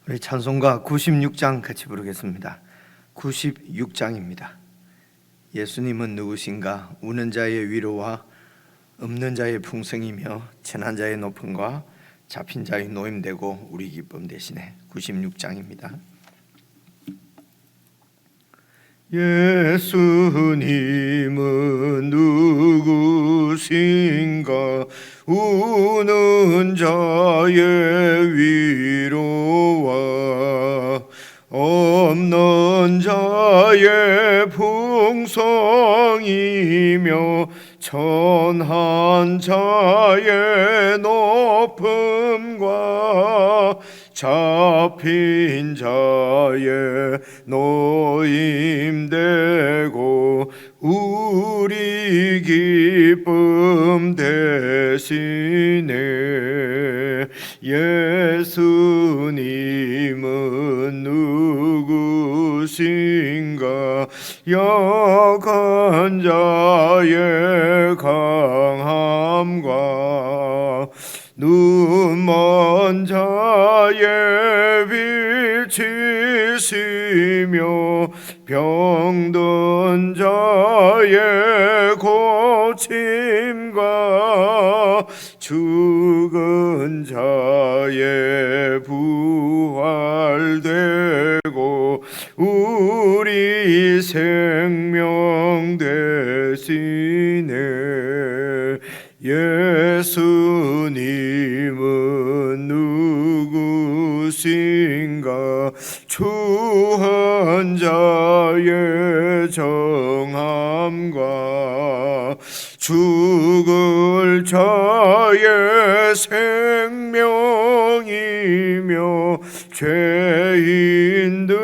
우리 찬송가 96장 같이 부르겠습니다. 96장입니다. 예수님은 누구신가? 우는 자의 위로와 없는 자의 풍성이며 천한 자의 높음과 잡힌 자의 노임되고 우리 기쁨 되시네. 96장입니다. 예수님은 누구신가? 우는 자의 위로와 없는 자의 풍성이며 천한 자의 높음과 잡힌 자의 노임되고 우리 기쁨 되시네. 예수님은 누구신가? 약한 자의 강함과 눈먼 자의 빛이시며 병든 자의 고침과 죽은 자의 부활되고 우리 생명 되시네. 예수님은 누구신가? 추한 자의 정함과 죽을 자의 생명이며 죄인들의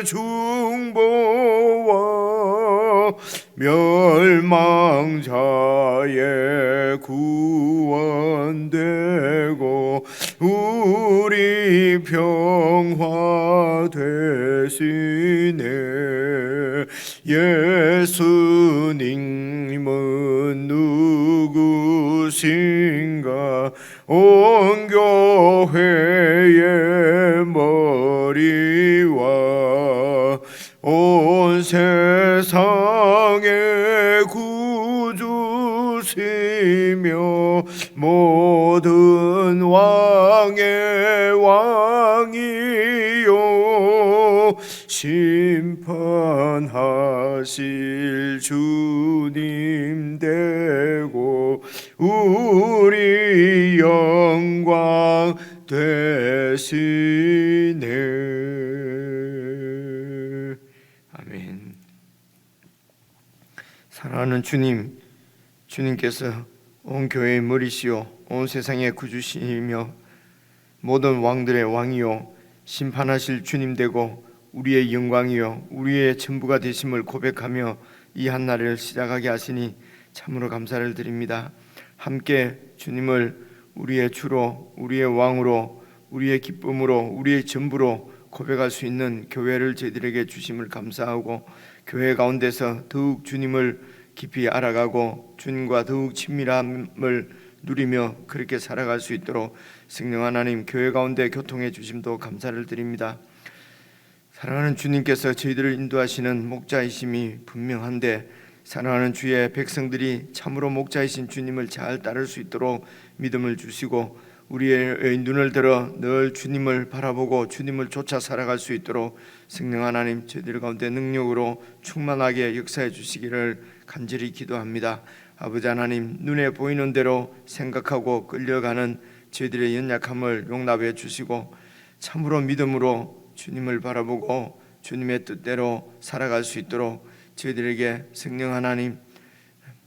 중보와 멸망자의 구원되고 우리 평화 되시네. 예수님은 누구신가? 온 교회의 머리와 온 세상의 구주시며 모든 왕의 왕이요 심판하실 주님 되고 우리 영광 되시네. 아멘. 사랑하는 주님, 주님께서 온 교회의 머리시요 온 세상의 구주시며 모든 왕들의 왕이요 심판하실 주님 되고 우리의 영광이요 우리의 전부가 되심을 고백하며 이 한날을 시작하게 하시니 참으로 감사를 드립니다. 함께 주님을 우리의 주로, 우리의 왕으로, 우리의 기쁨으로, 우리의 전부로 고백할 수 있는 교회를 저희들에게 주심을 감사하고 교회 가운데서 더욱 주님을 깊이 알아가고 주님과 더욱 친밀함을 누리며 그렇게 살아갈 수 있도록 성령 하나님 교회 가운데 교통해 주심도 감사를 드립니다. 사랑하는 주님께서 저희들을 인도하시는 목자이심이 분명한데 사랑하는 주의 백성들이 참으로 목자이신 주님을 잘 따를 수 있도록 믿음을 주시고 우리의 눈을 들어 늘 주님을 바라보고 주님을 쫓아 살아갈 수 있도록 성령 하나님 저희들 가운데 능력으로 충만하게 역사해 주시기를 간절히 기도합니다. 아버지 하나님, 눈에 보이는 대로 생각하고 끌려가는 저희들의 연약함을 용납해 주시고 참으로 믿음으로 주님을 바라보고 주님의 뜻대로 살아갈 수 있도록 저희들에게 성령 하나님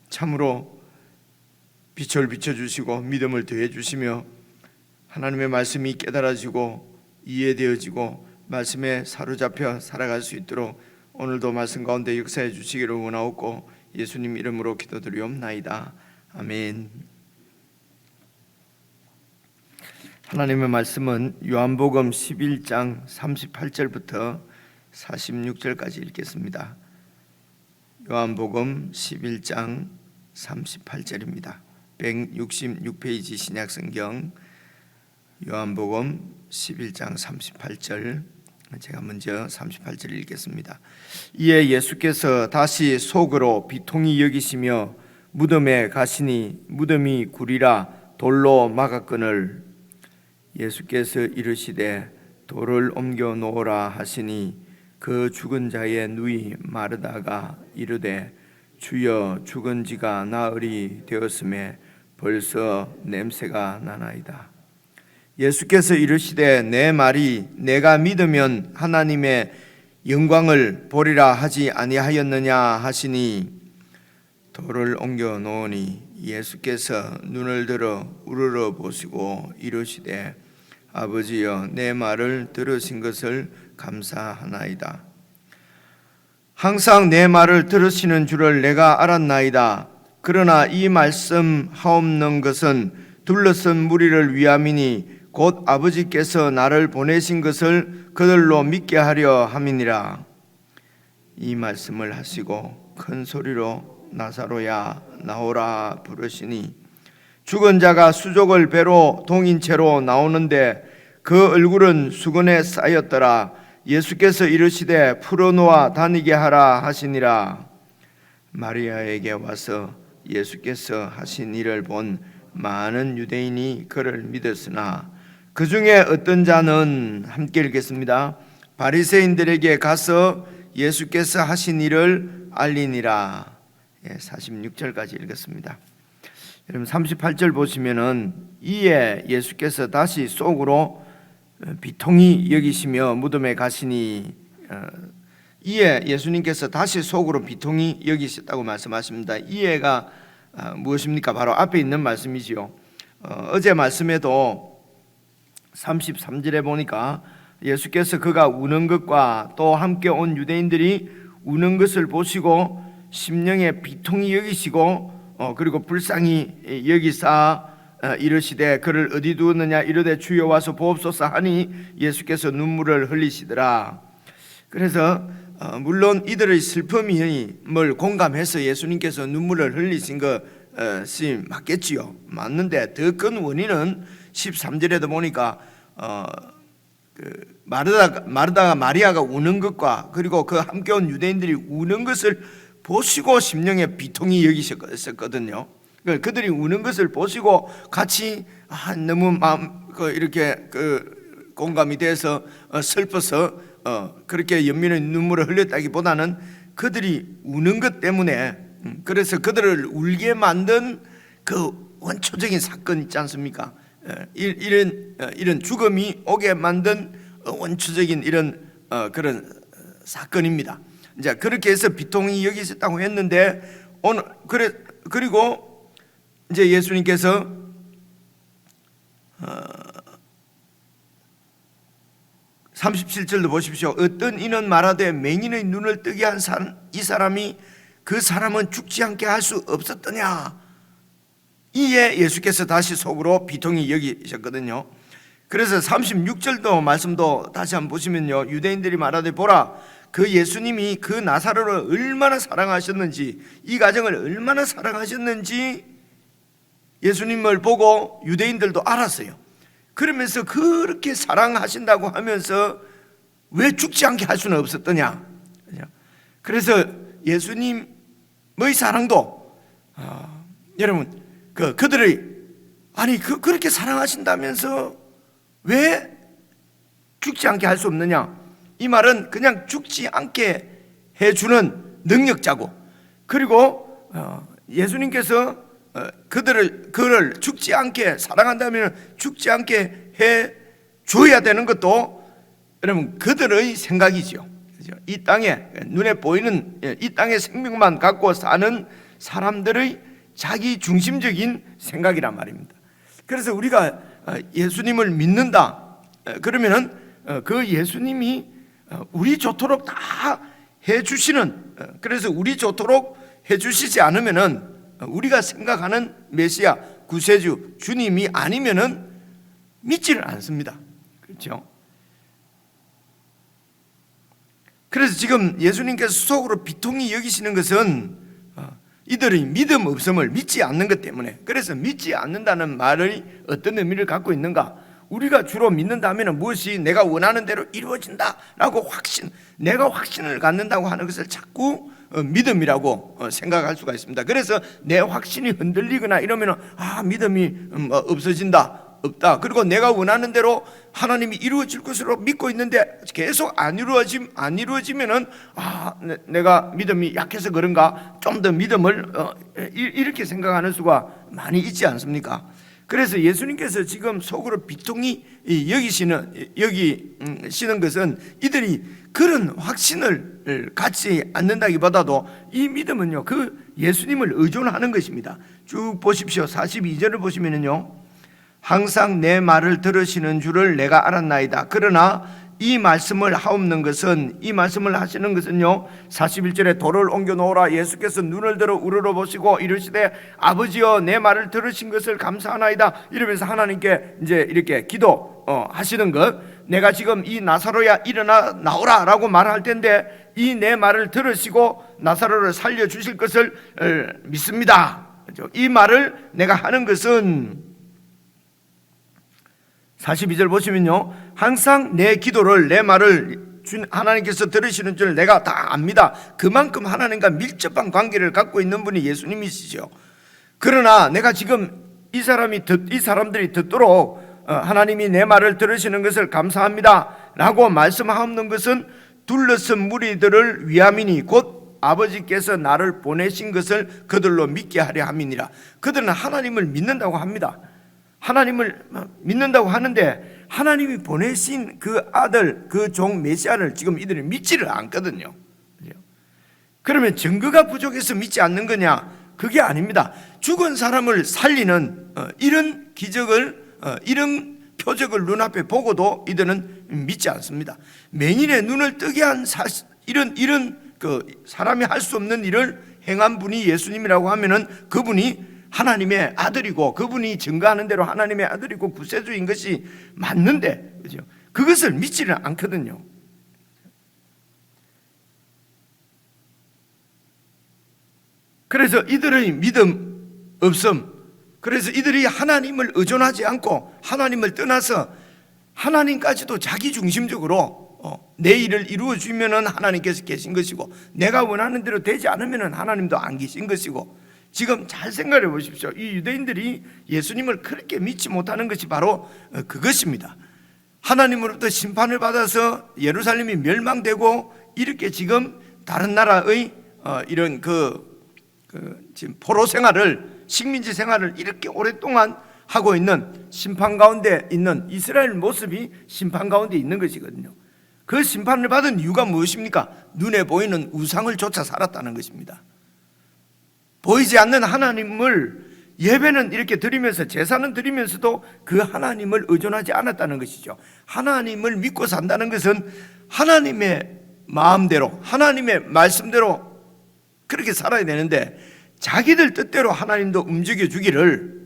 참으로 빛을 비춰주시고 믿음을 더해 주시며 하나님의 말씀이 깨달아지고 이해되어지고 말씀에 사로잡혀 살아갈 수 있도록 오늘도 말씀 가운데 역사해 주시기를 원하옵고 예수님 이름으로 기도드리옵나이다. 아멘. 하나님의 말씀은 요한복음 11장 38절부터 46절까지 읽겠습니다. 요한복음 11장 38절입니다. 166페이지 신약성경 요한복음 11장 38절, 제가 먼저 38절 읽겠습니다. 이에 예수께서 다시 속으로 비통히 여기시며 무덤에 가시니 무덤이 구리라 돌로 막았거늘 예수께서 이르시되 돌을 옮겨 놓으라 하시니 그 죽은 자의 누이 마르다가 이르되 주여 죽은 지가 나흘이 되었음에 벌써 냄새가 나나이다. 예수께서 이르시되 내 말이 내가 믿으면 하나님의 영광을 보리라 하지 아니하였느냐 하시니 돌을 옮겨 놓으니 예수께서 눈을 들어 우러러 보시고 이르시되 아버지여 내 말을 들으신 것을 감사하나이다. 항상 내 말을 들으시는 줄을 내가 알았나이다. 그러나 이 말씀 하옵는 것은 둘러선 무리를 위함이니 곧 아버지께서 나를 보내신 것을 그들로 믿게 하려 함이니라. 이 말씀을 하시고 큰 소리로 나사로야 나오라 부르시니 죽은 자가 수족을 배로 동인 채로 나오는데 그 얼굴은 수건에 쌓였더라. 예수께서 이르시되 풀어놓아 다니게 하라 하시니라. 마리아에게 와서 예수께서 하신 일을 본 많은 유대인이 그를 믿었으나 그 중에 어떤 자는, 함께 읽겠습니다. 바리새인들에게 가서 예수께서 하신 일을 알리니라. 46절까지 읽었습니다. 여러분 38절 보시면은 이에 예수께서 다시 속으로 비통히 여기시며 무덤에 가시니, 이에 예수님께서 다시 속으로 비통히 여기셨다고 말씀하십니다. 이에가 무엇입니까? 바로 앞에 있는 말씀이지요. 어제 말씀에도 33절에 보니까 예수께서 그가 우는 것과 또 함께 온 유대인들이 우는 것을 보시고 심령에 비통히 여기시고 그리고 불쌍히 여기사 이르시되 그를 어디 두었느냐 이르되 주여 와서 보옵소서 하니 예수께서 눈물을 흘리시더라. 그래서 물론 이들의 슬픔을 공감해서 예수님께서 눈물을 흘리신 것이 맞겠지요. 맞는데 더 큰 원인은 13절에도 보니까 마르다가 마리아가 우는 것과 그리고 그 함께 온 유대인들이 우는 것을 보시고 심령에 비통히 여기셨거든요. 그들이 우는 것을 보시고 같이 너무 이렇게 공감이 돼서 슬퍼서 그렇게 연민의 눈물을 흘렸다기보다는 그들이 우는 것 때문에, 그래서 그들을 울게 만든 그 원초적인 사건 있지 않습니까? 이런 죽음이 오게 만든 원초적인 이런 그런 사건입니다. 이제 그렇게 해서 비통히 여기셨다고 했는데 그리고 이제 예수님께서 37절도 보십시오. 어떤 이는 말하되 맹인의 눈을 뜨게 한 이 사람이 그 사람은 죽지 않게 할 수 없었더냐. 이에 예수께서 다시 속으로 비통히 여기셨거든요. 그래서 36절도 말씀도 다시 한번 보시면요, 유대인들이 말하되 보라 그 예수님이 그 나사로를 얼마나 사랑하셨는지, 이 가정을 얼마나 사랑하셨는지 예수님을 보고 유대인들도 알았어요. 그러면서 그렇게 사랑하신다고 하면서 왜 죽지 않게 할 수는 없었더냐. 그래서 예수님의 사랑도 여러분 그들의 그렇게 사랑하신다면서 왜 죽지 않게 할 수 없느냐. 이 말은 그냥 죽지 않게 해주는 능력자고, 그리고 예수님께서 그를 죽지 않게 사랑한다면 죽지 않게 해 줘야 되는 것도 여러분 그들의 생각이죠. 이 땅에 눈에 보이는 이 땅의 생명만 갖고 사는 사람들의 자기 중심적인 생각이란 말입니다. 그래서 우리가 예수님을 믿는다 그러면은 그 예수님이 우리 좋도록 다 해주시는, 그래서 우리 좋도록 해주시지 않으면은 우리가 생각하는 메시아 구세주 주님이 아니면은 믿지를 않습니다. 그렇죠? 그래서 지금 예수님께서 속으로 비통히 여기시는 것은 이들의 믿음 없음을 믿지 않는 것 때문에, 그래서 믿지 않는다는 말이 어떤 의미를 갖고 있는가? 우리가 주로 믿는다면 무엇이 내가 원하는 대로 이루어진다라고 내가 확신을 갖는다고 하는 것을 자꾸 믿음이라고 생각할 수가 있습니다. 그래서 내 확신이 흔들리거나 이러면 믿음이 없어진다, 없다. 그리고 내가 원하는 대로 하나님이 이루어질 것으로 믿고 있는데 계속 안 이루어지면은 내가 믿음이 약해서 그런가, 좀 더 믿음을 이렇게 생각하는 수가 많이 있지 않습니까? 그래서 예수님께서 지금 속으로 비통히 여기시는 것은 이들이 그런 확신을 갖지 않는다기보다도 이 믿음은요, 그 예수님을 의존하는 것입니다. 쭉 보십시오. 42절을 보시면은요, 항상 내 말을 들으시는 줄을 내가 알았나이다. 그러나 이 말씀을 하시는 것은요, 41절에 돌을 옮겨 놓으라. 예수께서 눈을 들어 우러러 보시고 이르시되 아버지여 내 말을 들으신 것을 감사하나이다. 이러면서 하나님께 이제 이렇게 기도하시는 것, 내가 지금 이 나사로야 일어나 나오라 라고 말할 텐데 이 내 말을 들으시고 나사로를 살려주실 것을 믿습니다. 이 말을 내가 하는 것은 42절 보시면요, 항상 내 기도를, 내 말을 하나님께서 들으시는 줄 내가 다 압니다. 그만큼 하나님과 밀접한 관계를 갖고 있는 분이 예수님이시죠. 그러나 내가 지금 이 사람들이 듣도록 하나님이 내 말을 들으시는 것을 감사합니다 라고 말씀하는 것은 둘러선 무리들을 위함이니 곧 아버지께서 나를 보내신 것을 그들로 믿게 하려 함이니라. 그들은 하나님을 믿는다고 합니다. 하나님을 믿는다고 하는데 하나님이 보내신 그 아들, 그 종 메시아를 지금 이들이 믿지를 않거든요. 그러면 증거가 부족해서 믿지 않는 거냐? 그게 아닙니다. 죽은 사람을 살리는 이런 기적을, 이런 표적을 눈앞에 보고도 이들은 믿지 않습니다. 맹인의 눈을 뜨게 한 이런 그 사람이 할 수 없는 일을 행한 분이 예수님이라고 하면은 그분이 하나님의 아들이고 그분이 증거하는 대로 하나님의 아들이고 구세주인 것이 맞는데, 그죠? 그것을 믿지는 않거든요. 그래서 이들의 믿음 없음, 그래서 이들이 하나님을 의존하지 않고 하나님을 떠나서 하나님까지도 자기 중심적으로 내 일을 이루어 주면은 하나님께서 계신 것이고 내가 원하는 대로 되지 않으면은 하나님도 안 계신 것이고, 지금 잘 생각해 보십시오. 이 유대인들이 예수님을 그렇게 믿지 못하는 것이 바로 그것입니다. 하나님으로부터 심판을 받아서 예루살렘이 멸망되고 이렇게 지금 다른 나라의 이런 지금 포로 생활을, 식민지 생활을 이렇게 오랫동안 하고 있는 심판 가운데 있는 이스라엘 모습이 심판 가운데 있는 것이거든요. 그 심판을 받은 이유가 무엇입니까? 눈에 보이는 우상을 쫓아 살았다는 것입니다. 보이지 않는 하나님을 예배는 이렇게 드리면서 제사는 드리면서도 그 하나님을 의존하지 않았다는 것이죠. 하나님을 믿고 산다는 것은 하나님의 마음대로, 하나님의 말씀대로 그렇게 살아야 되는데 자기들 뜻대로 하나님도 움직여 주기를,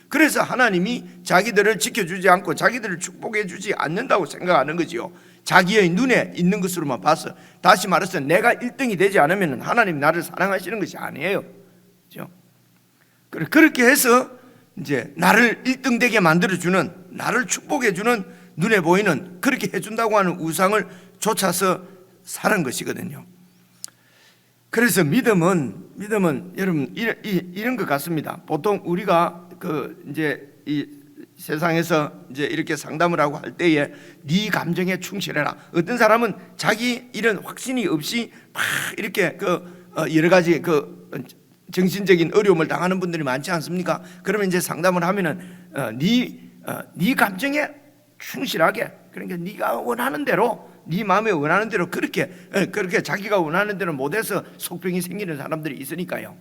그래서 하나님이 자기들을 지켜주지 않고 자기들을 축복해 주지 않는다고 생각하는 거지요. 자기의 눈에 있는 것으로만 봐서, 다시 말해서 내가 1등이 되지 않으면 하나님 나를 사랑하시는 것이 아니에요. 그렇게 해서 이제 나를 1등 되게 만들어주는, 나를 축복해주는, 눈에 보이는 그렇게 해준다고 하는 우상을 쫓아서 사는 것이거든요. 그래서 믿음은 여러분 이런 것 같습니다. 보통 우리가 이제 이 세상에서 이제 이렇게 상담을 하고 할 때에 네 감정에 충실해라. 어떤 사람은 자기 이런 확신이 없이 막 이렇게 여러 가지 정신적인 어려움을 당하는 분들이 많지 않습니까? 그러면 이제 상담을 하면은 네 감정에 충실하게, 그러니까 네가 원하는 대로, 네 마음에 원하는 대로 그렇게 자기가 원하는 대로 못해서 속병이 생기는 사람들이 있으니까요.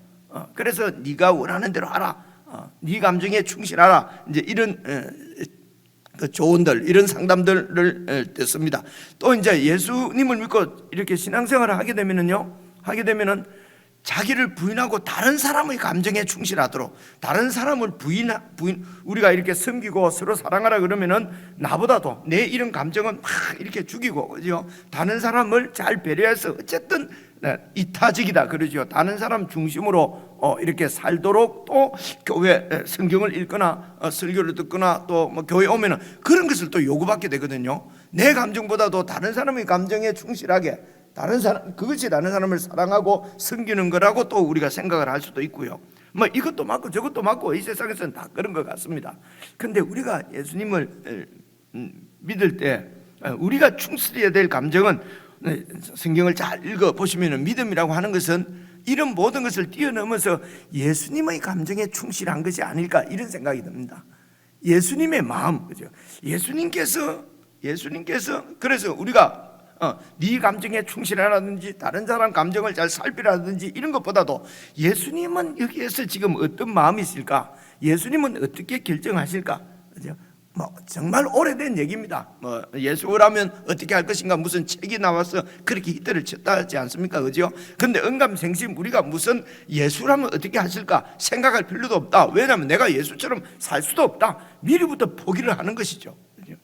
그래서 네가 원하는 대로 하라. 네 감정에 충실하라. 이제 이런 조언들, 이런 상담들을 듣습니다. 또 이제 예수님을 믿고 이렇게 신앙생활을 하게 되면은 자기를 부인하고 다른 사람의 감정에 충실하도록, 다른 사람을 우리가 이렇게 섬기고 서로 사랑하라 그러면은 나보다도 내 이런 감정은 막 이렇게 죽이고, 그죠? 다른 사람을 잘 배려해서 어쨌든 이타적이다 그러죠. 다른 사람 중심으로 이렇게 살도록, 또 교회 성경을 읽거나 설교를 듣거나 또 뭐 교회 오면은 그런 것을 또 요구받게 되거든요. 내 감정보다도 다른 사람의 감정에 충실하게, 그것이 다른 사람을 사랑하고 섬기는 거라고 또 우리가 생각을 할 수도 있고요. 뭐 이것도 맞고 저것도 맞고, 이 세상에서는 다 그런 것 같습니다. 근데 우리가 예수님을 믿을 때 우리가 충실해야 될 감정은, 성경을 잘 읽어보시면 믿음이라고 하는 것은 이런 모든 것을 뛰어넘어서 예수님의 감정에 충실한 것이 아닐까, 이런 생각이 듭니다. 예수님의 마음, 그죠? 예수님께서 그래서 우리가 네 감정에 충실하라든지 다른 사람 감정을 잘 살피라든지 이런 것보다도 예수님은 여기에서 지금 어떤 마음이 있을까, 예수님은 어떻게 결정하실까, 그죠? 뭐 정말 오래된 얘기입니다. 뭐 예수라면 어떻게 할 것인가 무슨 책이 나와서 그렇게 히트를 쳤다 하지 않습니까, 그죠? 근데 언감생심 우리가 무슨 예수라면 어떻게 하실까 생각할 필요도 없다. 왜냐하면 내가 예수처럼 살 수도 없다. 미리부터 포기를 하는 것이죠, 그죠?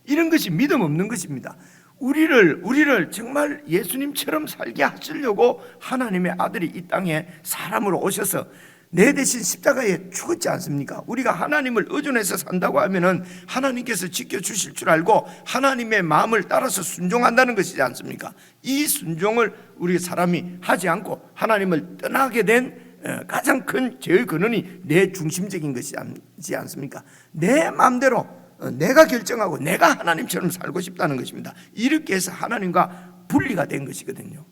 이런 것이 믿음 없는 것입니다. 우리를 정말 예수님처럼 살게 하시려고 하나님의 아들이 이 땅에 사람으로 오셔서 내 대신 십자가에 죽었지 않습니까? 우리가 하나님을 의존해서 산다고 하면은 하나님께서 지켜주실 줄 알고 하나님의 마음을 따라서 순종한다는 것이지 않습니까? 이 순종을 우리 사람이 하지 않고 하나님을 떠나게 된 가장 큰 죄의 근원이 내 중심적인 것이지 않습니까? 내 마음대로 내가 결정하고 내가 하나님처럼 살고 싶다는 것입니다. 이렇게 해서 하나님과 분리가 된 것이거든요.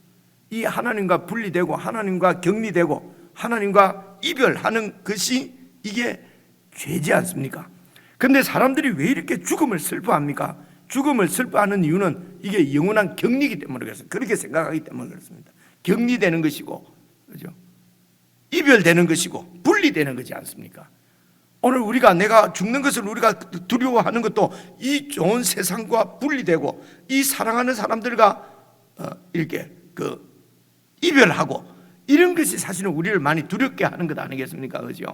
이 하나님과 분리되고 하나님과 격리되고 하나님과 이별하는 것이 이게 죄지 않습니까? 그런데 사람들이 왜 이렇게 죽음을 슬퍼합니까? 죽음을 슬퍼하는 이유는 이게 영원한 격리이기 때문에 그렇습니다. 그렇게 생각하기 때문에 그렇습니다. 격리되는 것이고, 그죠? 이별되는 것이고 분리되는 거지 않습니까? 오늘 내가 죽는 것을 우리가 두려워하는 것도 이 좋은 세상과 분리되고 이 사랑하는 사람들과 이렇게 이별하고 이런 것이 사실은 우리를 많이 두렵게 하는 것 아니겠습니까, 그죠?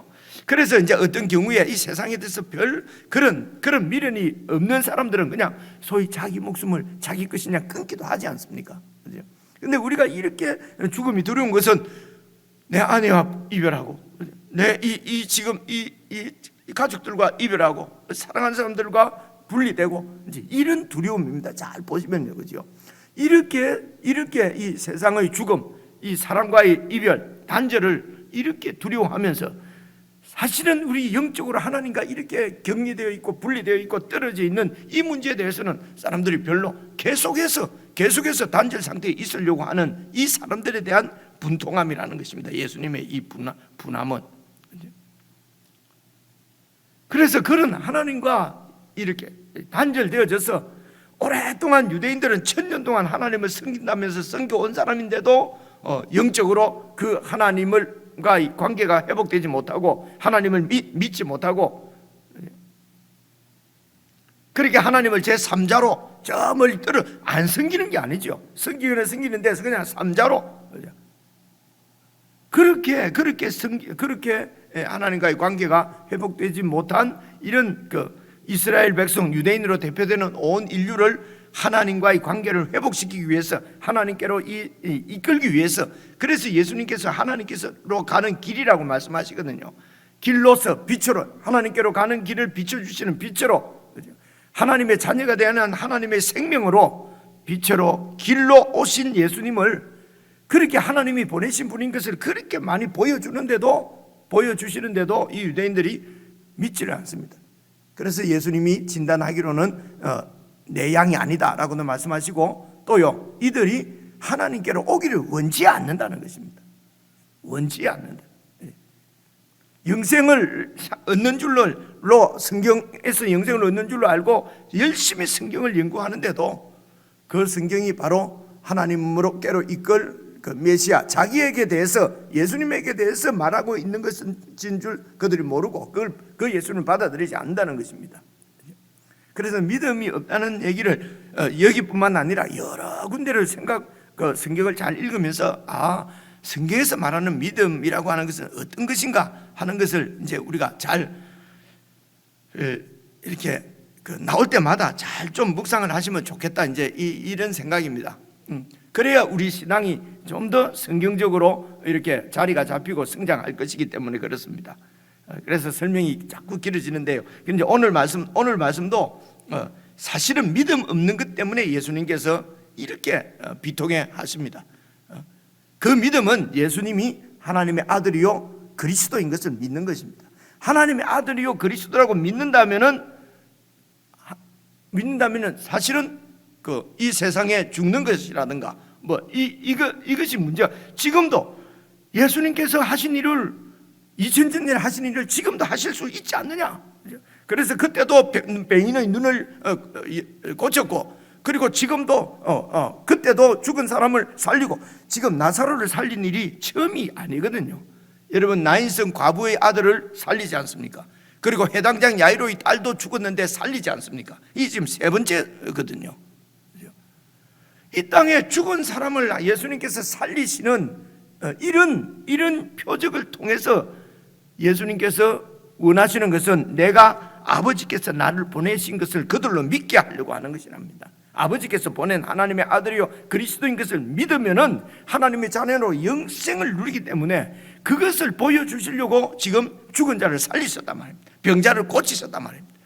그래서 이제 어떤 경우에 이 세상에 대해서 별 그런 미련이 없는 사람들은 그냥 소위 자기 목숨을 자기 것이냐 끊기도 하지 않습니까, 그죠? 근데 우리가 이렇게 죽음이 두려운 것은 내 아내와 이별하고, 내 지금 이 가족들과 이별하고 사랑하는 사람들과 분리되고 이제 이런 두려움입니다. 잘 보시면요, 그죠? 이렇게 이 세상의 죽음, 이 사랑과의 이별, 단절을 이렇게 두려워하면서 사실은 우리 영적으로 하나님과 이렇게 격리되어 있고 분리되어 있고 떨어져 있는 이 문제에 대해서는 사람들이 별로 계속해서 단절 상태에 있으려고 하는 이 사람들에 대한 분통함이라는 것입니다. 예수님의 이 분함은. 그래서 그런 하나님과 이렇게 단절되어져서 오랫동안 유대인들은 1000년 동안 하나님을 섬긴다면서 섬겨온 사람인데도 영적으로 그 하나님과의 관계가 회복되지 못하고 하나님을 믿지 못하고, 그렇게 하나님을 제3자로 저 멀리 떨어 안 섬기는 게 아니죠. 섬기는 데서 그냥 3자로 그렇게 하나님과의 관계가 회복되지 못한 이런 이스라엘 백성, 유대인으로 대표되는 온 인류를 하나님과의 관계를 회복시키기 위해서, 하나님께로 이끌기 위해서, 그래서 예수님께서 하나님께로 가는 길이라고 말씀하시거든요. 길로서, 빛으로, 하나님께로 가는 길을 비춰주시는 빛으로, 하나님의 자녀가 되는 하나님의 생명으로 빛으로 길로 오신 예수님을 그렇게 하나님이 보내신 분인 것을 그렇게 많이 보여주시는데도 이 유대인들이 믿지를 않습니다. 그래서 예수님이 진단하기로는 내 양이 아니다라고도 말씀하시고, 또요, 이들이 하나님께로 오기를 원치 않는다는 것입니다. 원치 않는다. 영생을 얻는 줄로, 성경에서 영생을 얻는 줄로 알고 열심히 성경을 연구하는데도 그 성경이 바로 하나님으로께로 이끌 그 메시아, 자기에게 대해서, 예수님에게 대해서 말하고 있는 것인 줄 그들이 모르고 그 예수님을 받아들이지 않는다는 것입니다. 그래서 믿음이 없다는 얘기를 여기뿐만 아니라 여러 군데를 성경을 잘 읽으면서 성경에서 말하는 믿음이라고 하는 것은 어떤 것인가 하는 것을 이제 우리가 잘 이렇게 나올 때마다 잘 좀 묵상을 하시면 좋겠다, 이제 이런 생각입니다. 그래야 우리 신앙이 좀 더 성경적으로 이렇게 자리가 잡히고 성장할 것이기 때문에 그렇습니다. 그래서 설명이 자꾸 길어지는데요. 그런데 오늘 말씀도 사실은 믿음 없는 것 때문에 예수님께서 이렇게 비통해 하십니다. 그 믿음은 예수님이 하나님의 아들이요 그리스도인 것을 믿는 것입니다. 하나님의 아들이요 그리스도라고 믿는다면은 사실은 이 세상에 죽는 것이라든가 이것이 문제가, 지금도 예수님께서 하신 일을 2000년 전에 하신 일을 지금도 하실 수 있지 않느냐. 그래서 그때도 병인의 눈을 고쳤고, 그리고 지금도 그때도 죽은 사람을 살리고, 지금 나사로를 살린 일이 처음이 아니거든요. 여러분, 나인성 과부의 아들을 살리지 않습니까? 그리고 해당장 야이로의 딸도 죽었는데 살리지 않습니까? 이게 지금 세 번째거든요. 이 땅에 죽은 사람을 예수님께서 살리시는 이런 표적을 통해서 예수님께서 원하시는 것은 내가 아버지께서 나를 보내신 것을 그들로 믿게 하려고 하는 것이랍니다. 아버지께서 보낸 하나님의 아들이요 그리스도인 것을 믿으면은 하나님의 자녀로 영생을 누리기 때문에 그것을 보여주시려고 지금 죽은 자를 살리셨단 말입니다. 병자를 고치셨단 말입니다.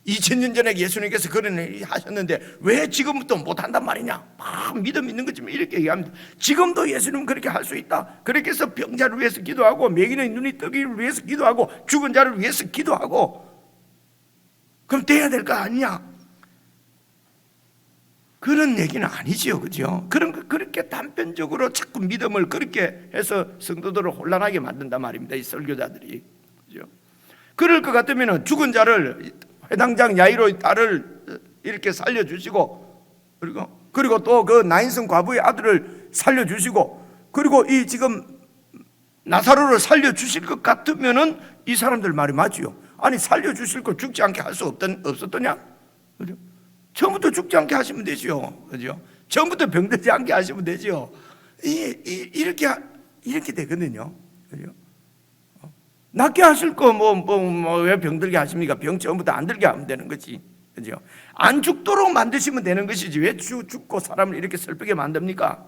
2000년 전에 예수님께서 그런 일을 하셨는데 왜 지금부터 못한단 말이냐? 막 믿음 있는 거지만 이렇게 얘기합니다. 지금도 예수님은 그렇게 할 수 있다. 그렇게 해서 병자를 위해서 기도하고, 매기는 눈이 뜨기를 위해서 기도하고, 죽은 자를 위해서 기도하고, 그럼 돼야 될 거 아니냐? 그런 얘기는 아니지요, 그죠? 그렇게 단편적으로 자꾸 믿음을 그렇게 해서 성도들을 혼란하게 만든단 말입니다, 이 설교자들이. 그죠? 그럴 것 같으면 죽은 자를, 회당장 야이로의 딸을 이렇게 살려주시고, 그리고 또 그 나인성 과부의 아들을 살려주시고, 그리고 이 지금 나사로를 살려주실 것 같으면은 이 사람들 말이 맞지요. 아니, 살려주실 거 죽지 않게 할 수 없었더냐? 그죠? 처음부터 죽지 않게 하시면 되지요. 그죠? 처음부터 병들지 않게 하시면 되지요. 이렇게 되거든요. 그죠? 낫게 하실 거 왜 병들게 하십니까? 병 처음부터 안 들게 하면 되는 거지. 그죠? 안 죽도록 만드시면 되는 것이지 왜 죽고 사람을 이렇게 슬프게 만듭니까?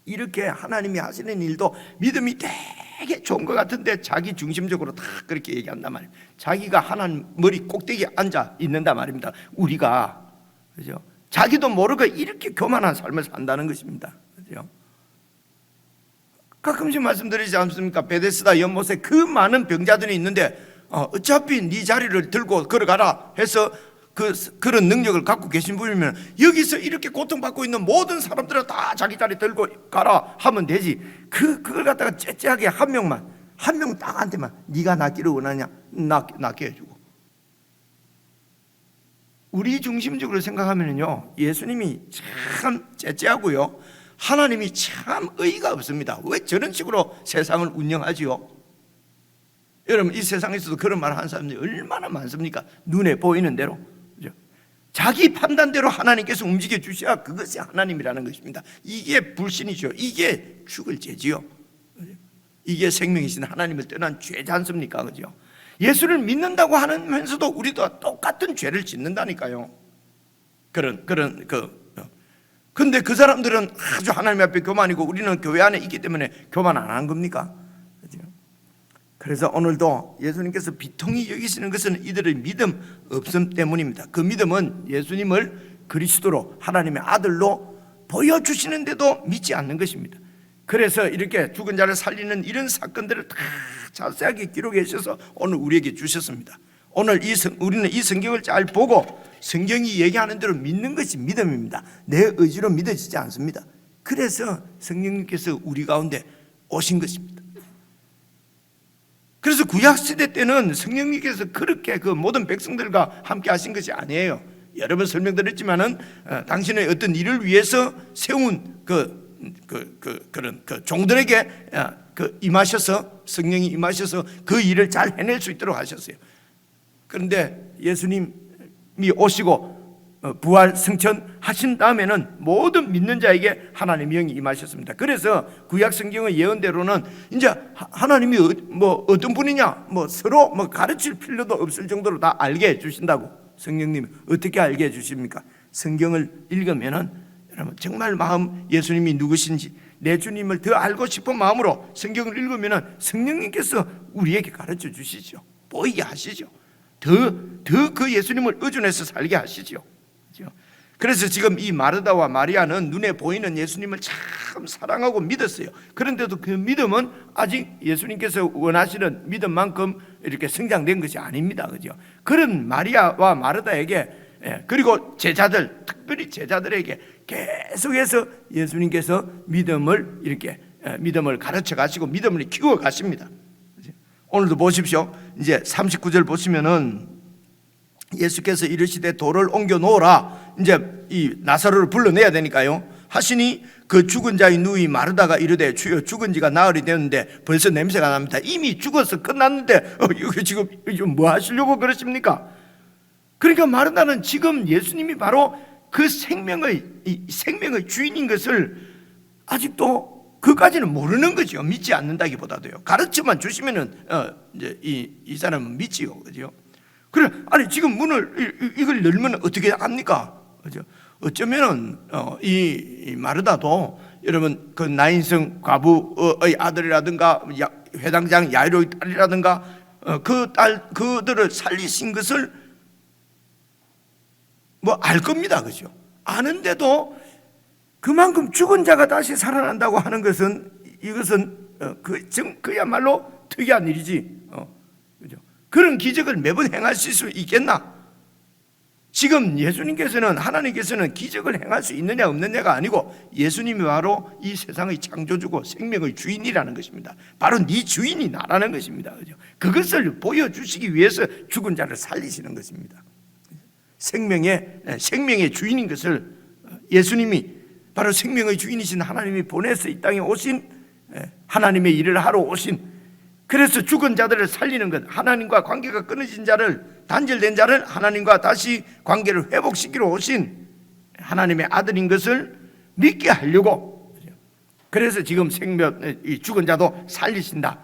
이렇게 하나님이 하시는 일도 믿음이 되게 좋은 것 같은데 자기 중심적으로 다 그렇게 얘기한단 말이에요. 자기가 하나님 머리 꼭대기에 앉아 있는단 말입니다. 우리가, 그죠? 자기도 모르고 이렇게 교만한 삶을 산다는 것입니다. 그죠? 가끔씩 말씀드리지 않습니까? 베데스다 연못에 그 많은 병자들이 있는데 어차피 네 자리를 들고 걸어가라 해서 그런 능력을 갖고 계신 분이면 여기서 이렇게 고통받고 있는 모든 사람들은 다 자기 자리 들고 가라 하면 되지. 그걸 갖다가 째째하게 한 명 딱 한테만 네가 낫기를 원하냐? 낫게 해주고. 우리 중심적으로 생각하면요, 예수님이 참 째째하고요, 하나님이 참 의의가 없습니다. 왜 저런 식으로 세상을 운영하지요? 여러분, 이 세상에서도 그런 말 하는 사람들이 얼마나 많습니까? 눈에 보이는 대로. 그죠? 자기 판단대로 하나님께서 움직여 주셔야 그것이 하나님이라는 것입니다. 이게 불신이죠. 이게 죽을 죄지요. 그죠? 이게 생명이신 하나님을 떠난 죄지 않습니까? 그죠? 예수를 믿는다고 하면서도 우리도 똑같은 죄를 짓는다니까요. 근데 그 사람들은 아주 하나님 앞에 교만이고 우리는 교회 안에 있기 때문에 교만 안 하는 겁니까? 그래서 오늘도 예수님께서 비통히 여기시는 것은 이들의 믿음 없음 때문입니다. 그 믿음은 예수님을 그리스도로 하나님의 아들로 보여주시는데도 믿지 않는 것입니다. 그래서 이렇게 죽은 자를 살리는 이런 사건들을 다 자세하게 기록해 주셔서 오늘 우리에게 주셨습니다. 오늘 우리는 이 성경을 잘 보고 성경이 얘기하는 대로 믿는 것이 믿음입니다. 내 의지로 믿어지지 않습니다. 그래서 성령님께서 우리 가운데 오신 것입니다. 그래서 구약시대 때는 성령님께서 그렇게 그 모든 백성들과 함께 하신 것이 아니에요. 여러 번 설명드렸지만은 당신의 어떤 일을 위해서 세운 그런 종들에게 임하셔서, 성령이 임하셔서 그 일을 잘 해낼 수 있도록 하셨어요. 그런데 예수님이 오시고 부활 승천하신 다음에는 모든 믿는 자에게 하나님의 영이 임하셨습니다. 그래서 구약 성경의 예언대로는 이제 하나님이 어떤 분이냐 서로 가르칠 필요도 없을 정도로 다 알게 해 주신다고. 성령님이 어떻게 알게 해 주십니까? 성경을 읽으면은 여러분 정말 마음 예수님이 누구신지 내 주님을 더 알고 싶은 마음으로 성경을 읽으면 성령님께서 우리에게 가르쳐 주시죠. 보이게 하시죠. 더 그 예수님을 의존해서 살게 하시죠. 그래서 지금 이 마르다와 마리아는 눈에 보이는 예수님을 참 사랑하고 믿었어요. 그런데도 그 믿음은 아직 예수님께서 원하시는 믿음만큼 이렇게 성장된 것이 아닙니다. 그죠? 그런 마리아와 마르다에게 그리고 제자들, 특별히 제자들에게 계속해서 예수님께서 믿음을 이렇게 믿음을 가르쳐 가시고 믿음을 키워 가십니다. 오늘도 보십시오. 이제 39절 보시면은 예수께서 이르시되 돌을 옮겨 놓으라. 이제 이 나사로를 불러내야 되니까요. 하시니 그 죽은 자의 누이 마르다가 이르되 주여 죽은 지가 나흘이 되었는데 벌써 냄새가 납니다. 이미 죽어서 끝났는데 이거 지금 뭐 하시려고 그러십니까? 그러니까 마르다는 지금 예수님이 바로 그 생명의 주인인 것을 아직도 그까지는 모르는 거죠. 믿지 않는다기보다도요. 가르쳐만 주시면은 이제 이 사람은 믿지요, 그죠? 그래, 아니 지금 문을 이걸 열면 어떻게 합니까? 그죠? 어쩌면은 이 마르다도 여러분 그 나인성 과부의 아들이라든가 회당장 야이로의 딸이라든가 그들을 살리신 것을 뭐 알 겁니다, 그죠? 아는데도 그만큼 죽은 자가 다시 살아난다고 하는 것은 이것은 그야말로 특이한 일이지, 그죠? 그런 기적을 매번 행하실 수 있겠나? 지금 예수님께서는 하나님께서는 기적을 행할 수 있느냐 없느냐가 아니고 예수님이 바로 이 세상의 창조주고 생명의 주인이라는 것입니다. 바로 네 주인이 나라는 것입니다, 그죠? 그것을 보여주시기 위해서 죽은 자를 살리시는 것입니다. 생명의 주인인 것을 예수님이 바로 생명의 주인이신 하나님이 보내서 이 땅에 오신 하나님의 일을 하러 오신, 그래서 죽은 자들을 살리는 것, 하나님과 관계가 끊어진 자를, 단절된 자를 하나님과 다시 관계를 회복시키러 오신 하나님의 아들인 것을 믿게 하려고, 그래서 지금 죽은 자도 살리신다는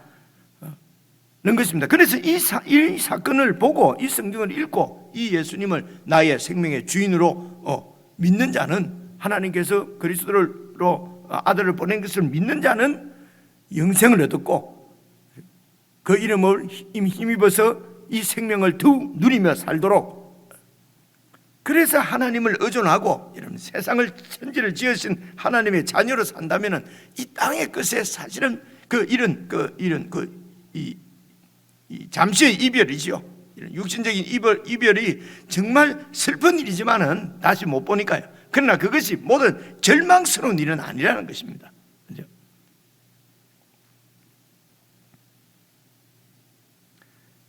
것입니다. 그래서 이 사건을 보고 이 성경을 읽고 이 예수님을 나의 생명의 주인으로 믿는 자는, 하나님께서 그리스도로 아들을 보낸 것을 믿는 자는 영생을 얻었고 그 이름을 힘입어서 이 생명을 더욱 누리며 살도록, 그래서 하나님을 의존하고 여러분 세상을 천지를 지으신 하나님의 자녀로 산다면은 이 땅의 것에 사실은 이 잠시의 이별이지요. 이런 육신적인 이별이 정말 슬픈 일이지만은 다시 못 보니까요. 그러나 그것이 모든 절망스러운 일은 아니라는 것입니다. 그죠?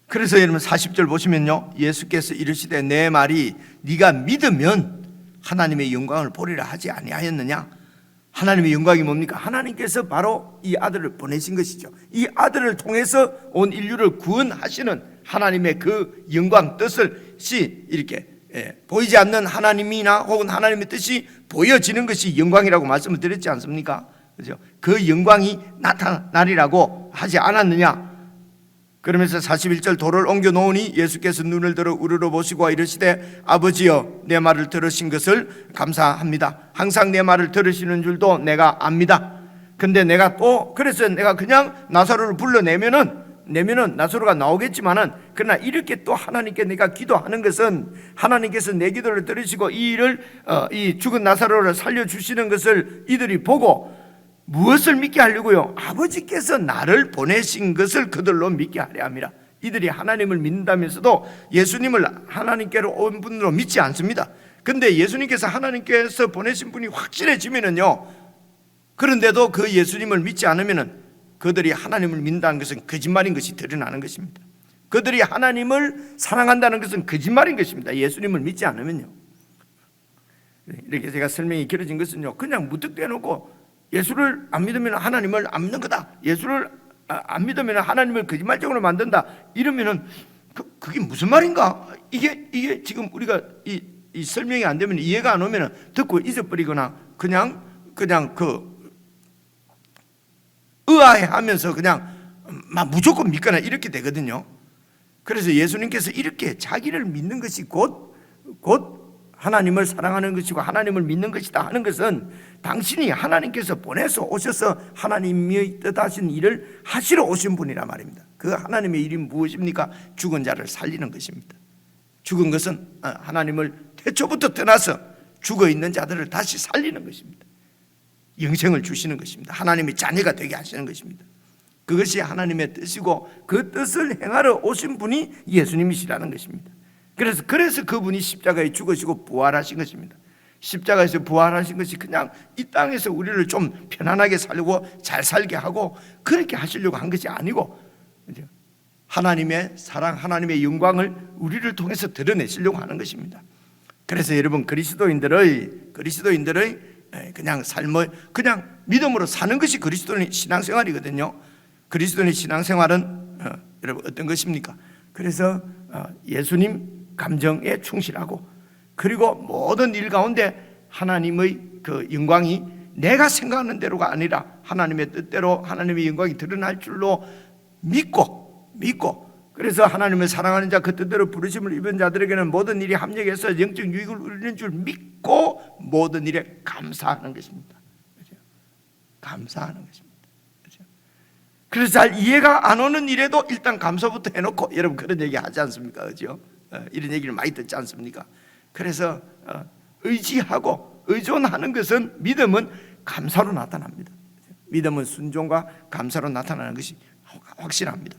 그래서 여러분 40절 보시면요, 예수께서 이르시되 내 말이 네가 믿으면 하나님의 영광을 보리라 하지 아니하였느냐? 하나님의 영광이 뭡니까? 하나님께서 바로 이 아들을 보내신 것이죠. 이 아들을 통해서 온 인류를 구원하시는 하나님의 그 영광 뜻을 이렇게 보이지 않는 하나님이나 혹은 하나님의 뜻이 보여지는 것이 영광이라고 말씀을 드렸지 않습니까? 그죠? 그 영광이 나타나리라고 하지 않았느냐? 그러면서 41절 돌을 옮겨 놓으니 예수께서 눈을 들어 우러러 보시고 이르시되 아버지여 내 말을 들으신 것을 감사합니다. 항상 내 말을 들으시는 줄도 내가 압니다. 근데 내가 그래서 내가 그냥 나사로를 불러내면은 나사로가 나오겠지만은, 그러나 이렇게 또 하나님께 내가 기도하는 것은 하나님께서 내 기도를 들으시고 이 일을 이 죽은 나사로를 살려주시는 것을 이들이 보고 무엇을 믿게 하려고요? 아버지께서 나를 보내신 것을 그들로 믿게 하려 함이라. 이들이 하나님을 믿는다면서도 예수님을 하나님께로 온 분으로 믿지 않습니다. 근데 예수님께서 하나님께서 보내신 분이 확실해지면은요, 그런데도 그 예수님을 믿지 않으면은 그들이 하나님을 믿는다는 것은 거짓말인 것이 드러나는 것입니다. 그들이 하나님을 사랑한다는 것은 거짓말인 것입니다. 예수님을 믿지 않으면요. 이렇게 제가 설명이 길어진 것은요, 그냥 무턱대놓고 예수를 안 믿으면 하나님을 안 믿는 거다, 예수를 안 믿으면 하나님을 거짓말적으로 만든다, 이러면은 그게 무슨 말인가? 이게 지금 우리가 이 설명이 안 되면, 이해가 안 오면 듣고 잊어버리거나 그냥 의아해하면서 그냥 막 무조건 믿거나 이렇게 되거든요. 그래서 예수님께서 이렇게 자기를 믿는 것이 곧 하나님을 사랑하는 것이고 하나님을 믿는 것이다 하는 것은 당신이 하나님께서 보내서 오셔서 하나님의 뜻하신 일을 하시러 오신 분이란 말입니다. 그 하나님의 일이 무엇입니까? 죽은 자를 살리는 것입니다. 죽은 것은 하나님을 태초부터 떠나서 죽어있는 자들을 다시 살리는 것입니다. 영생을 주시는 것입니다. 하나님의 자녀가 되게 하시는 것입니다. 그것이 하나님의 뜻이고 그 뜻을 행하러 오신 분이 예수님이시라는 것입니다. 그래서 그분이 십자가에 죽으시고 부활하신 것입니다. 십자가에서 부활하신 것이 그냥 이 땅에서 우리를 좀 편안하게 살고 잘 살게 하고 그렇게 하시려고 한 것이 아니고 하나님의 사랑, 하나님의 영광을 우리를 통해서 드러내시려고 하는 것입니다. 그래서 여러분 그리스도인들의 그냥 삶을 그냥 믿음으로 사는 것이 그리스도인의 신앙생활이거든요. 그리스도인의 신앙생활은 여러분 어떤 것입니까? 그래서 예수님 감정에 충실하고 그리고 모든 일 가운데 하나님의 그 영광이 내가 생각하는 대로가 아니라 하나님의 뜻대로 하나님의 영광이 드러날 줄로 믿고 그래서 하나님을 사랑하는 자 그 뜻대로 부르심을 입은 자들에게는 모든 일이 합력해서 영적 유익을 누리는 줄 믿고 모든 일에 감사하는 것입니다. 그렇죠? 감사하는 것입니다. 그렇죠? 그래서 잘 이해가 안 오는 일에도 일단 감사부터 해놓고 여러분 그런 얘기 하지 않습니까? 그렇죠? 이런 얘기를 많이 듣지 않습니까? 그래서 의지하고 의존하는 것은 믿음은 감사로 나타납니다. 믿음은 순종과 감사로 나타나는 것이 확실합니다.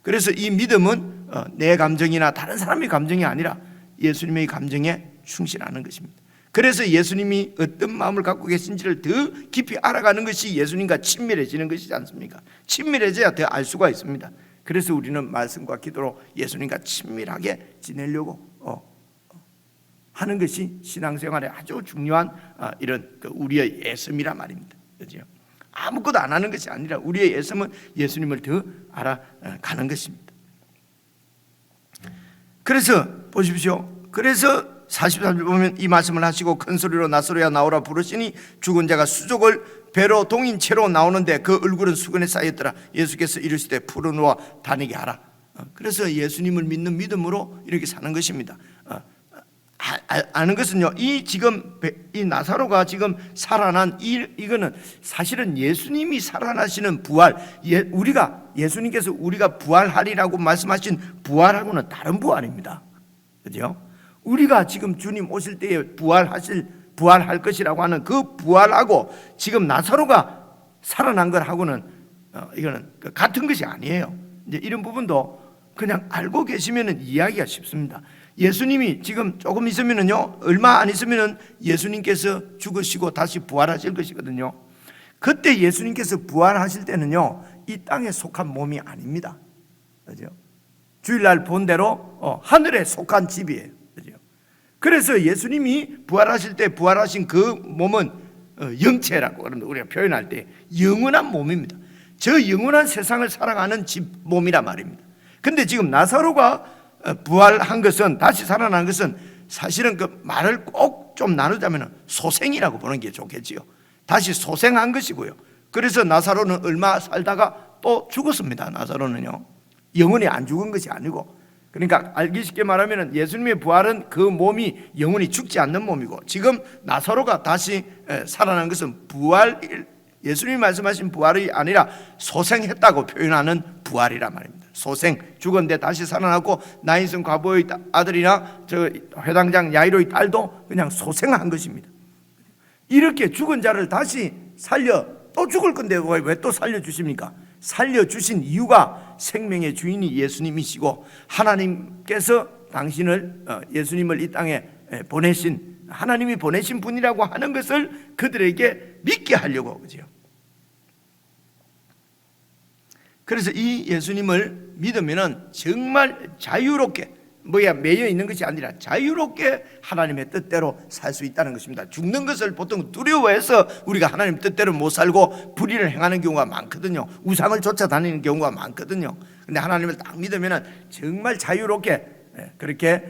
그래서 이 믿음은 내 감정이나 다른 사람의 감정이 아니라 예수님의 감정에 충실하는 것입니다. 그래서 예수님이 어떤 마음을 갖고 계신지를 더 깊이 알아가는 것이 예수님과 친밀해지는 것이지 않습니까? 친밀해져야 더 알 수가 있습니다. 그래서 우리는 말씀과 기도로 예수님과 친밀하게 지내려고 하는 것이 신앙생활에 아주 중요한 이런 우리의 애씀이란 말입니다. 그렇죠? 아무것도 안 하는 것이 아니라 우리의 애씀은 예수님을 더 알아가는 것입니다. 그래서 보십시오. 그래서 43절 보면 이 말씀을 하시고 큰 소리로 나사로야 나오라 부르시니 죽은 자가 수족을 배로 동인 채로 나오는데 그 얼굴은 수건에 쌓였더라. 예수께서 이르시되 풀어놓아 다니게 하라. 그래서 예수님을 믿는 믿음으로 이렇게 사는 것입니다. 아는 것은요, 이 나사로가 지금 살아난 이거는 사실은 예수님이 살아나시는 부활, 예수님께서 우리가 부활하리라고 말씀하신 부활하고는 다른 부활입니다. 그죠? 우리가 지금 주님 오실 때에 부활할 것이라고 하는 그 부활하고 지금 나사로가 살아난 것하고는 이거는 같은 것이 아니에요. 이제 이런 부분도 그냥 알고 계시면은 이해하기가 쉽습니다. 예수님이 지금 조금 있으면은요, 얼마 안 있으면은 예수님께서 죽으시고 다시 부활하실 것이거든요. 그때 예수님께서 부활하실 때는요, 이 땅에 속한 몸이 아닙니다. 그죠? 주일날 본 대로 하늘에 속한 집이에요. 그죠? 그래서 예수님이 부활하실 때 부활하신 그 몸은 영체라고 그럽니다. 우리가 표현할 때 영원한 몸입니다. 저 영원한 세상을 살아가는 집 몸이란 말입니다. 근데 지금 나사로가 부활한 것은, 다시 살아난 것은 사실은 그 말을 꼭 좀 나누자면 소생이라고 보는 게 좋겠지요. 다시 소생한 것이고요. 그래서 나사로는 얼마 살다가 또 죽었습니다. 나사로는요, 영원히 안 죽은 것이 아니고, 그러니까 알기 쉽게 말하면 예수님의 부활은 그 몸이 영원히 죽지 않는 몸이고, 지금 나사로가 다시 살아난 것은 예수님이 말씀하신 부활이 아니라 소생했다고 표현하는 부활이란 말입니다. 소생, 죽었는데 다시 살아나고, 나인성 과부의 아들이나 저 회당장 야이로의 딸도 그냥 소생한 것입니다. 이렇게 죽은 자를 다시 살려, 또 죽을 건데 왜 또 살려주십니까? 살려주신 이유가 생명의 주인이 예수님이시고, 하나님께서 당신을, 예수님을 이 땅에 보내신, 하나님이 보내신 분이라고 하는 것을 그들에게 믿게 하려고, 그죠? 그래서 이 예수님을 믿으면은 정말 자유롭게, 매여 있는 것이 아니라 자유롭게 하나님의 뜻대로 살 수 있다는 것입니다. 죽는 것을 보통 두려워해서 우리가 하나님 뜻대로 못 살고 불의를 행하는 경우가 많거든요. 우상을 쫓아다니는 경우가 많거든요. 근데 하나님을 딱 믿으면은 정말 자유롭게, 그렇게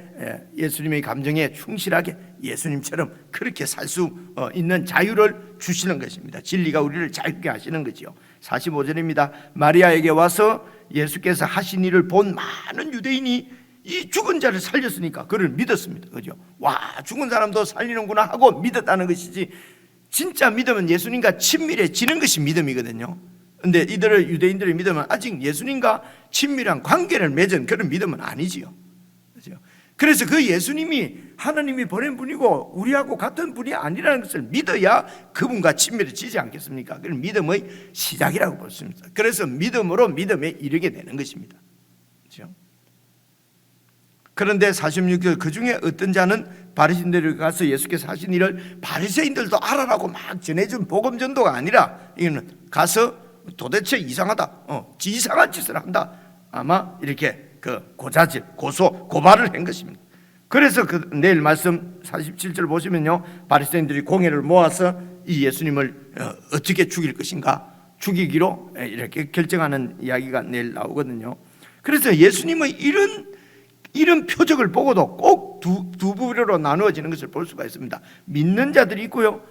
예수님의 감정에 충실하게 예수님처럼 그렇게 살 수 있는 자유를 주시는 것입니다. 진리가 우리를 자유롭게 하시는 거죠. 45절입니다. 마리아에게 와서 예수께서 하신 일을 본 많은 유대인이 이 죽은 자를 살렸으니까 그를 믿었습니다. 그죠? 와, 죽은 사람도 살리는구나 하고 믿었다는 것이지, 진짜 믿음은 예수님과 친밀해지는 것이 믿음이거든요. 근데 이들을, 유대인들의 믿음은 아직 예수님과 친밀한 관계를 맺은 그런 믿음은 아니지요. 그죠? 그래서 그 예수님이 하나님이 보낸 분이고 우리하고 같은 분이 아니라는 것을 믿어야 그분과 친밀해지지 않겠습니까? 그건 믿음의 시작이라고 볼 수 있습니다. 그래서 믿음으로 믿음에 이르게 되는 것입니다. 그렇죠? 그런데 46절, 그 중에 어떤 자는 바리새인들에게 가서 예수께서 하신 일을 바리새인들도 알아라고 막 전해준 복음 전도가 아니라, 이거는 가서 도대체 이상하다, 이상한 짓을 한다, 아마 이렇게 그 고자질, 고발을 한 것입니다. 그래서 그 내일 말씀 47절 보시면요, 바리새인들이 공회를 모아서 이 예수님을 어떻게 죽일 것인가, 죽이기로 이렇게 결정하는 이야기가 내일 나오거든요. 그래서 예수님의 이런 표적을 보고도 꼭 두 부류로 나누어지는 것을 볼 수가 있습니다. 믿는 자들이 있고요,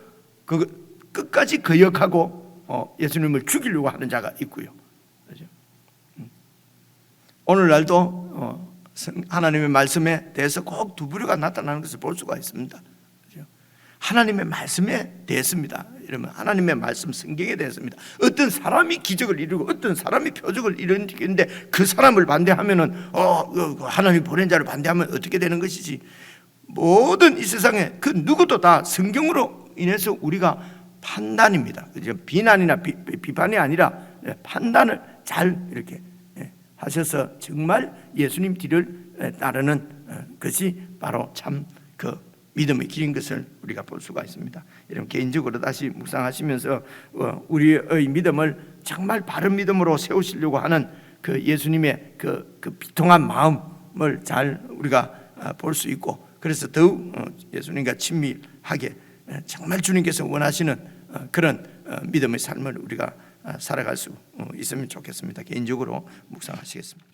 그 끝까지 거역하고 예수님을 죽이려고 하는 자가 있고요. 그렇죠? 오늘날도 하나님의 말씀에 대해서 꼭 두 부류가 나타나는 것을 볼 수가 있습니다. 그렇죠? 하나님의 말씀에 대해서입니다. 이러면 하나님의 말씀, 성경에 대해서입니다. 어떤 사람이 기적을 이루고 어떤 사람이 표적을 이루는데 그 사람을 반대하면은 하나님 보낸 자를 반대하면 어떻게 되는 것이지? 모든 이 세상에 그 누구도 다 성경으로 인해서 우리가 판단입니다. 그죠? 비난이나 비판이 아니라 판단을 잘 이렇게 하셔서 정말 예수님 뒤를 따르는 것이 바로 참 그 믿음의 길인 것을 우리가 볼 수가 있습니다. 여러분, 개인적으로 다시 묵상하시면서 우리의 믿음을 정말 바른 믿음으로 세우시려고 하는 그 예수님의 그 비통한 마음을 잘 우리가 볼 수 있고, 그래서 더욱 예수님과 친밀하게 정말 주님께서 원하시는 그런 믿음의 삶을 우리가 살아갈 수 있으면 좋겠습니다. 개인적으로 묵상하시겠습니다.